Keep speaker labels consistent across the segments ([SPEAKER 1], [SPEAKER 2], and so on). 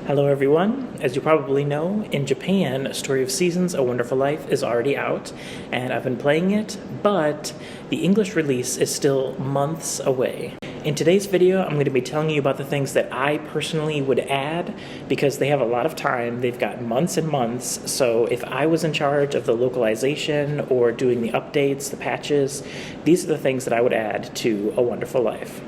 [SPEAKER 1] Hello everyone. As you probably know, in Japan, Story of Seasons, A Wonderful Life is already out, and I've been playing it, but the English release is still months away. In today's video, I'm going to be telling you about the things that I personally would add, because they have a lot of time, they've got months and months, so if I was in charge of the localization or doing the updates, the patches, these are the things that I would add to A Wonderful Life.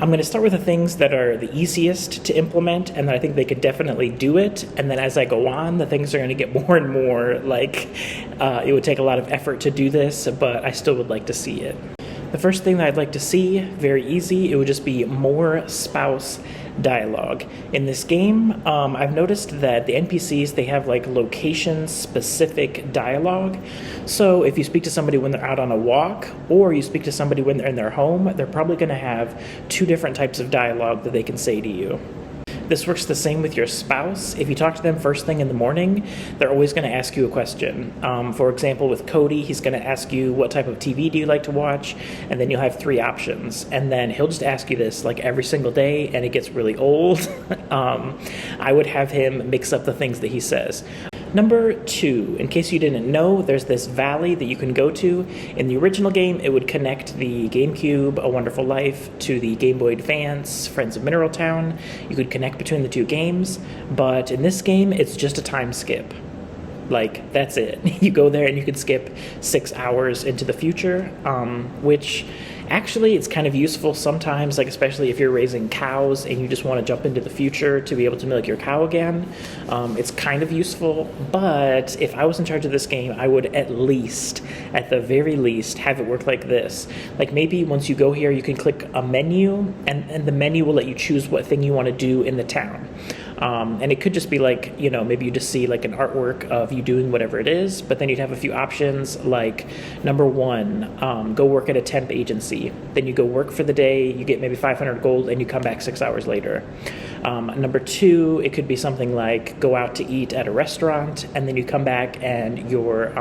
[SPEAKER 1] I'm going to start with the things that are the easiest to implement and that I think they could definitely do it, and then as I go on, the things are going to get more and more like it would take a lot of effort to do this, but I still would like to see it. The first thing that I'd like to see, very easy, it would just be more spouse dialogue. In this game, I've noticed that the NPCs, they have like location-specific dialogue. So if you speak to somebody when they're out on a walk, or you speak to somebody when they're in their home, they're probably going to have two different types of dialogue that they can say to you. This works the same with your spouse. If you talk to them first thing in the morning, they're always going to ask you a question. For example, with Cody, he's going to ask you, what type of TV do you like to watch? And then you'll have three options. And then he'll just ask you this like every single day, and it gets really old. I would have him mix up the things that he says. Number 2, in case you didn't know, there's this valley that you can go to. In the original game, it would connect the GameCube, A Wonderful Life, to the Game Boy Advance, Friends of Mineral Town. You could connect between the two games, but in this game, it's just a time skip. Like, that's it. You go there and you can skip 6 hours into the future, which actually it's kind of useful sometimes, like especially if you're raising cows and you just want to jump into the future to be able to milk your cow again. It's kind of useful, but if I was in charge of this game, I would at the very least, have it work like this. Like maybe once you go here, you can click a menu, and the menu will let you choose what thing you want to do in the town. And it could just be like, you know, maybe you just see like an artwork of you doing whatever it is, but then you'd have a few options like number 1, go work at a temp agency. Then you go work for the day, you get maybe 500 gold, and you come back 6 hours later. Number 2, it could be something like go out to eat at a restaurant, and then you come back and your,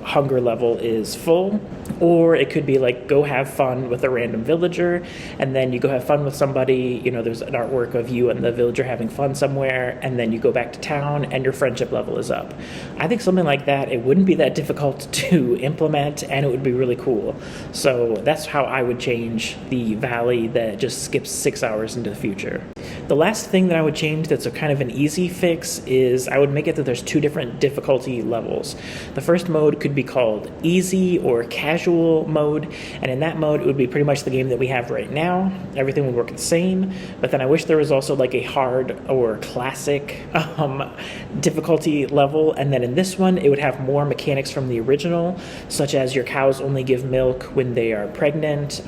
[SPEAKER 1] hunger level is full. Or it could be like go have fun with a random villager, and then you go have fun with somebody, there's an artwork of you and the villager having fun somewhere, and then you go back to town and your friendship level is up. I think something like that, it wouldn't be that difficult to implement, and it would be really cool. So that's how I would change the valley that just skips 6 hours into the future. The last thing that I would change that's a kind of an easy fix is I would make it that there's 2 different difficulty levels. The first mode could be called easy or casual mode, and in that mode it would be pretty much the game that we have right now. Everything would work the same, but then I wish there was also like a hard or classic difficulty level, and then in this one it would have more mechanics from the original, such as your cows only give milk when they are pregnant.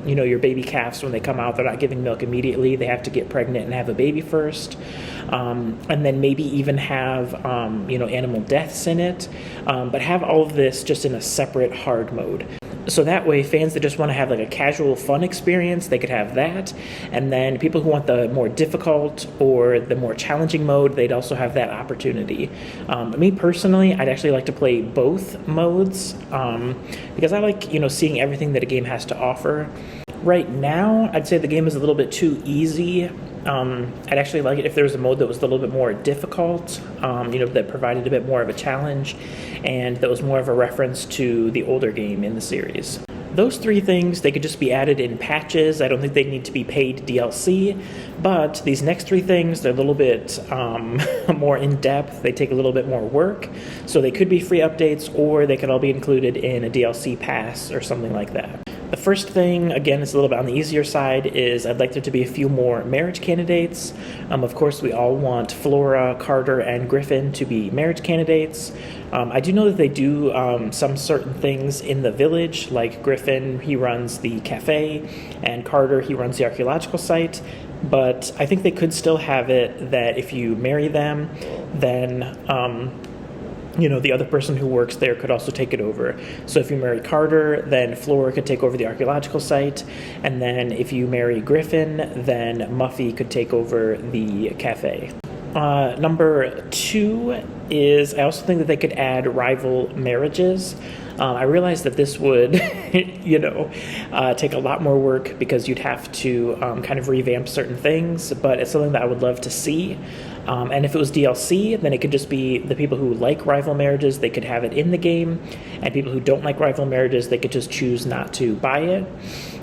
[SPEAKER 1] Your baby calves, when they come out, they're not giving milk immediately, they have to get pregnant and have a baby first, and then maybe even have animal deaths in it, but have all of this just in a separate hard mode. So that way, fans that just want to have like a casual fun experience, they could have that, and then people who want the more difficult or the more challenging mode, they'd also have that opportunity. Me personally, I'd actually like to play both modes, because I like seeing everything that a game has to offer. Right now, I'd say the game is a little bit too easy. I'd actually like it if there was a mode that was a little bit more difficult, that provided a bit more of a challenge, and that was more of a reference to the older game in the series. Those 3 things, they could just be added in patches. I don't think they need to be paid DLC, but these next 3 things, they're a little bit more in-depth. They take a little bit more work, so they could be free updates, or they could all be included in a DLC pass or something like that. The first thing, again, is a little bit on the easier side, is I'd like there to be a few more marriage candidates. Of course, we all want Flora, Carter, and Griffin to be marriage candidates. I do know that they do some certain things in the village, like Griffin, he runs the cafe, and Carter, he runs the archaeological site. But I think they could still have it that if you marry them, then the other person who works there could also take it over. So if you marry Carter, then Flora could take over the archaeological site, and then if you marry Griffin, then Muffy could take over the cafe. Number 2 is I also think that they could add rival marriages. I realize that this would, take a lot more work because you'd have to kind of revamp certain things, but it's something that I would love to see. And if it was DLC, then it could just be the people who like rival marriages, they could have it in the game, and people who don't like rival marriages, they could just choose not to buy it.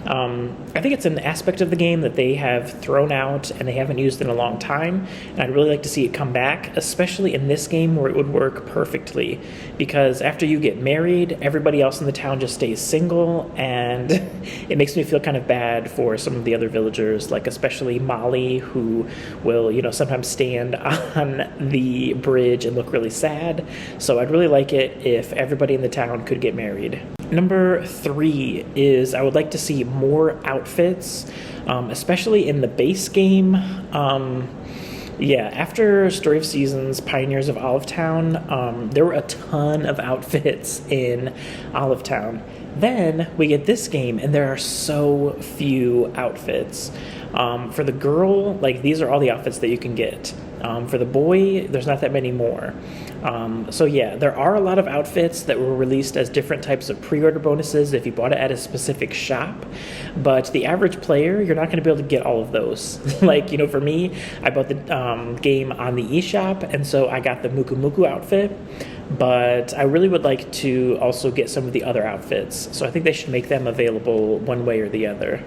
[SPEAKER 1] I think it's an aspect of the game that they have thrown out and they haven't used in a long time, and I'd really like to see it come back, especially in this game where it would work perfectly, because after you get married, everybody else in the town just stays single, and it makes me feel kind of bad for some of the other villagers, like especially Molly, who will, sometimes stand on the bridge and look really sad. So I'd really like it if everybody in the town could get married. Number 3 is I would like to see more outfits, especially in the base game. After Story of Seasons, Pioneers of Olive Town, there were a ton of outfits in Olive Town. Then we get this game, and there are so few outfits. For the girl, these are all the outfits that you can get. For the boy, there's not that many more. There are a lot of outfits that were released as different types of pre-order bonuses if you bought it at a specific shop, but the average player, you're not going to be able to get all of those. For me, I bought the game on the eShop, and so I got the Muku Muku outfit, but I really would like to also get some of the other outfits, so I think they should make them available one way or the other.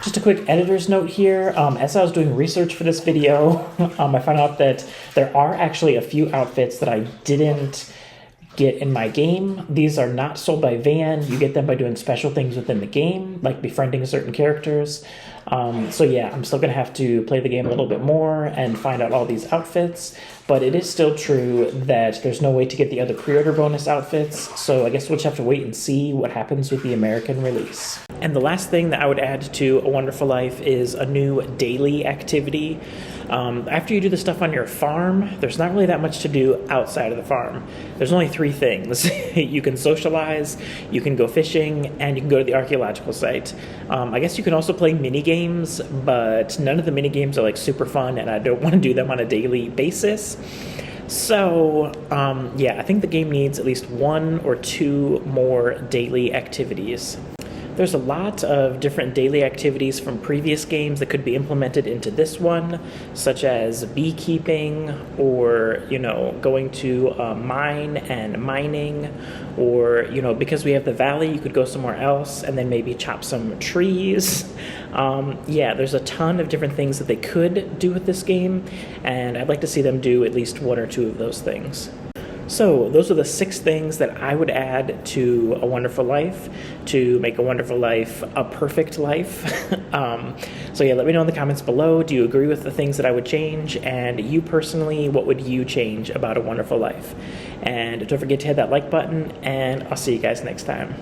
[SPEAKER 1] Just a quick editor's note here. As I was doing research for this video, I found out that there are actually a few outfits that I didn't get in my game. These are not sold by Van. You get them by doing special things within the game, like befriending certain characters. I'm still going to have to play the game a little bit more and find out all these outfits, but it is still true that there's no way to get the other pre-order bonus outfits, so I guess we'll just have to wait and see what happens with the American release. And the last thing that I would add to A Wonderful Life is a new daily activity. After you do the stuff on your farm, there's not really that much to do outside of the farm. There's only 3 things. You can socialize, you can go fishing, and you can go to the archaeological site. I guess you can also play mini games, but none of the mini games are super fun, and I don't want to do them on a daily basis. So, I think the game needs at least 1 or 2 more daily activities. There's a lot of different daily activities from previous games that could be implemented into this one, such as beekeeping, or, going to a mine and mining, or, because we have the valley, you could go somewhere else and then maybe chop some trees. There's a ton of different things that they could do with this game, and I'd like to see them do at least 1 or 2 of those things. So those are the 6 things that I would add to A Wonderful Life to make A Wonderful Life a perfect life. Let me know in the comments below. Do you agree with the things that I would change? And you personally, what would you change about A Wonderful Life? And don't forget to hit that like button, and I'll see you guys next time.